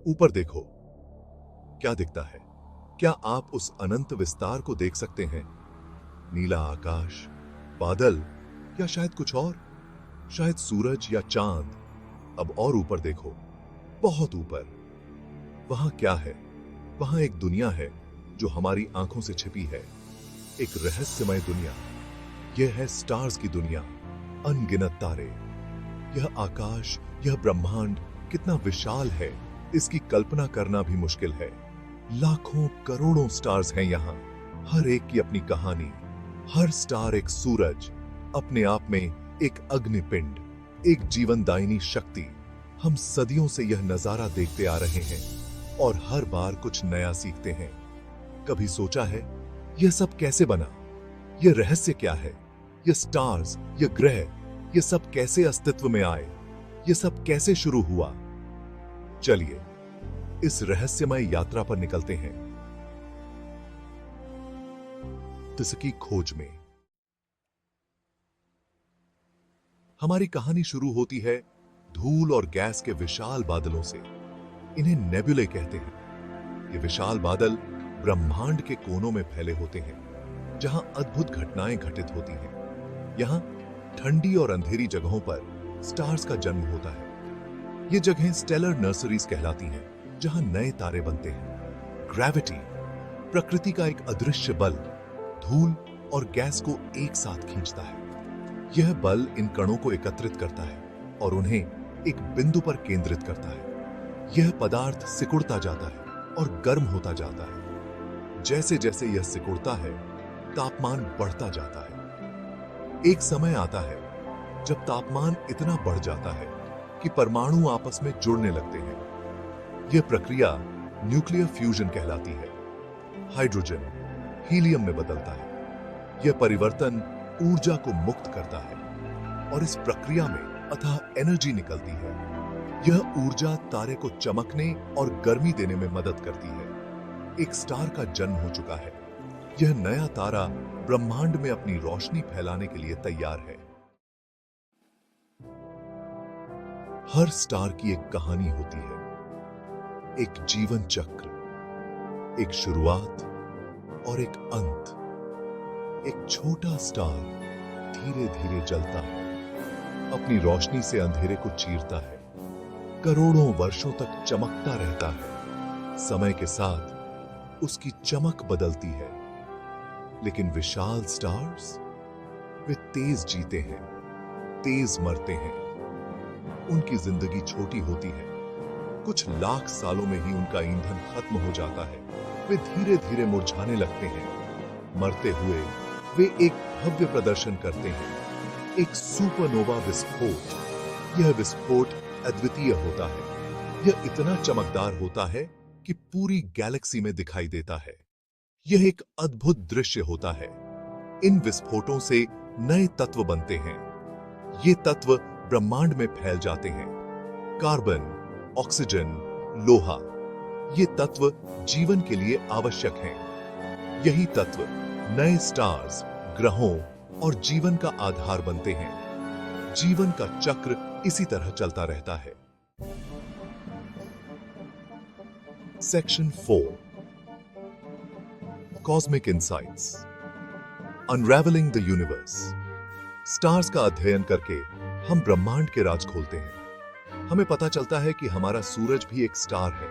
ऊपर देखो, क्या दिखता है? क्या आप उस अनंत विस्तार को देख सकते हैं? नीला आकाश, बादल, या शायद कुछ और? शायद सूरज या चांद। अब और ऊपर देखो, बहुत ऊपर। वहां क्या है? वहां एक दुनिया है जो हमारी आंखों से छिपी है, एक रहस्यमय दुनिया। यह है स्टार्स की दुनिया, अनगिनत तारे। यह आकाश, यह ब्रह्मांड कितना विशाल है, इसकी कल्पना करना भी मुश्किल है। लाखों करोड़ों स्टार्स हैं यहाँ, हर एक की अपनी कहानी। हर स्टार एक सूरज, अपने आप में एक अग्निपिंड, एक जीवनदायिनी शक्ति। हम सदियों से यह नजारा देखते आ रहे हैं और हर बार कुछ नया सीखते हैं। कभी सोचा है यह सब कैसे बना? यह रहस्य क्या है? यह स्टार्स, यह ग्रह, यह सब कैसे अस्तित्व में आए? यह सब कैसे शुरू हुआ? चलिए इस रहस्यमय यात्रा पर निकलते हैं, इसकी खोज में। हमारी कहानी शुरू होती है धूल और गैस के विशाल बादलों से। इन्हें नेबुले कहते हैं। ये विशाल बादल ब्रह्मांड के कोनों में फैले होते हैं, जहां अद्भुत घटनाएं घटित होती हैं। यहां ठंडी और अंधेरी जगहों पर स्टार्स का जन्म होता है। ये जगहें स्टेलर नर्सरीज कहलाती हैं, जहां नए तारे बनते हैं। ग्रेविटी, प्रकृति का एक अदृश्य बल, धूल और गैस को एक साथ खींचता है। यह बल इन कणों को एकत्रित करता है और उन्हें एक बिंदु पर केंद्रित करता है। यह पदार्थ सिकुड़ता जाता है और गर्म होता जाता है। जैसे जैसे यह सिकुड़ता है, तापमान बढ़ता जाता है। एक समय आता है जब तापमान इतना बढ़ जाता है कि परमाणु आपस में जुड़ने लगते हैं। यह प्रक्रिया न्यूक्लियर फ्यूजन कहलाती है। हाइड्रोजन हीलियम में बदलता है। यह परिवर्तन ऊर्जा को मुक्त करता है और इस प्रक्रिया में अथाह एनर्जी निकलती है। यह ऊर्जा तारे को चमकने और गर्मी देने में मदद करती है। एक स्टार का जन्म हो चुका है। यह नया तारा ब्रह्मांड में अपनी रोशनी फैलाने के लिए तैयार है। हर स्टार की एक कहानी होती है, एक जीवन चक्र, एक शुरुआत और एक अंत। एक छोटा स्टार धीरे धीरे जलता है, अपनी रोशनी से अंधेरे को चीरता है, करोड़ों वर्षों तक चमकता रहता है। समय के साथ उसकी चमक बदलती है, लेकिन विशाल स्टार्स, वे तेज जीते हैं, तेज मरते हैं। उनकी जिंदगी छोटी होती है, कुछ लाख सालों में ही उनका ईंधन खत्म हो जाता है। वे धीरे धीरे मुरझाने लगते हैं। मरते हुए वे एक भव्य प्रदर्शन करते हैं, एक सुपरनोवा विस्फोट। यह विस्फोट अद्वितीय होता है। यह इतना चमकदार होता है कि पूरी गैलेक्सी में दिखाई देता है। यह एक अद्भुत दृश्य होता है। इन विस्फोटों से नए तत्व बनते हैं। ये तत्व ब्रह्मांड में फैल जाते हैं। कार्बन, ऑक्सीजन, लोहा, ये तत्व जीवन के लिए आवश्यक हैं। यही तत्व नए स्टार्स, ग्रहों और जीवन का आधार बनते हैं। जीवन का चक्र इसी तरह चलता रहता है। Section 4, cosmic insights, unravelling the universe. Stars का अध्ययन करके हम ब्रह्मांड के राज खोलते हैं। हमें पता चलता है कि हमारा सूरज भी एक स्टार है।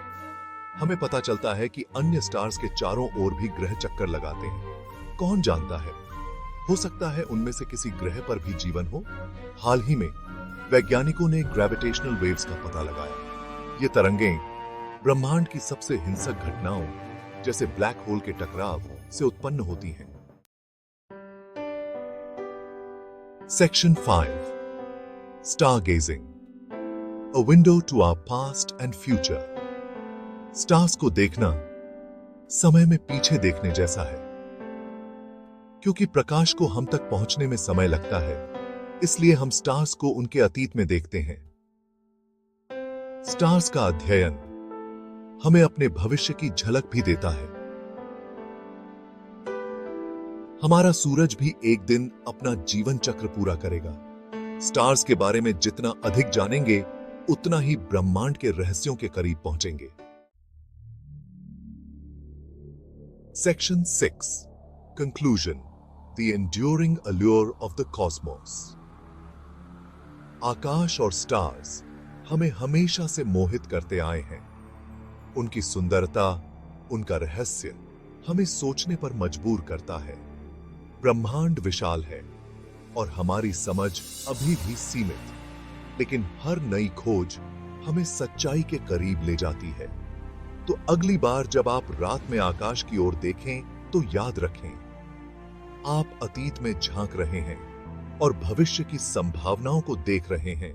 हमें पता चलता है कि अन्य स्टार्स के चारों ओर भी ग्रह चक्कर लगाते हैं। कौन जानता है, हो सकता है उनमें से किसी ग्रह पर भी जीवन हो। हाल ही में वैज्ञानिकों ने ग्रेविटेशनल वेव्स का पता लगाया। ये तरंगें ब्रह्मांड की सबसे हिंसक घटनाओं जैसे ब्लैक होल के टकराव से उत्पन्न होती हैं। Section 5, stargazing, a window to our past and future. Stars को देखना समय में पीछे देखने जैसा है। क्योंकि प्रकाश को हम तक पहुंचने में समय लगता है, इसलिए हम स्टार्स को उनके अतीत में देखते हैं। स्टार्स का अध्ययन हमें अपने भविष्य की झलक भी देता है। हमारा सूरज भी एक दिन अपना जीवन चक्र पूरा करेगा। स्टार्स के बारे में जितना अधिक जानेंगे, उतना ही ब्रह्मांड के रहस्यों के करीब पहुंचेंगे। Section 6. Conclusion. The enduring allure of the cosmos. आकाश और स्टार्स हमें हमेशा से मोहित करते आए हैं। उनकी सुंदरता, उनका रहस्य हमें सोचने पर मजबूर करता है। ब्रह्मांड विशाल है और हमारी समझ अभी भी सीमित, लेकिन हर नई खोज हमें सच्चाई के करीब ले जाती है। तो अगली बार जब आप रात में आकाश की ओर देखें तो याद रखें, आप अतीत में झांक रहे हैं और भविष्य की संभावनाओं को देख रहे हैं।